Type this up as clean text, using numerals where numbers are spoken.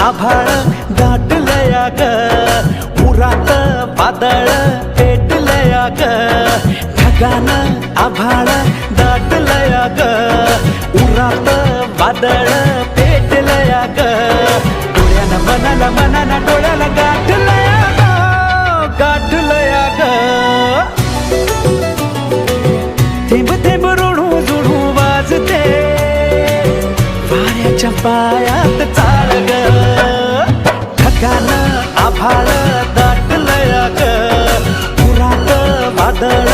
आभाळ दाटलया ग, उरात वादळ पेटलया ग. ढगानं आभाळ दाटलया ग, उरात वादळ पेटलया ग. डोळ्यानं मनानं डोळ्याला गाठलया ग, गाठलया ग. थेंब थेंब ऋणू जुणू वाजते, वाऱ्याच्या पायात चाळ ग. ढगानं आभाळ दाटलया ग, उरात वादळ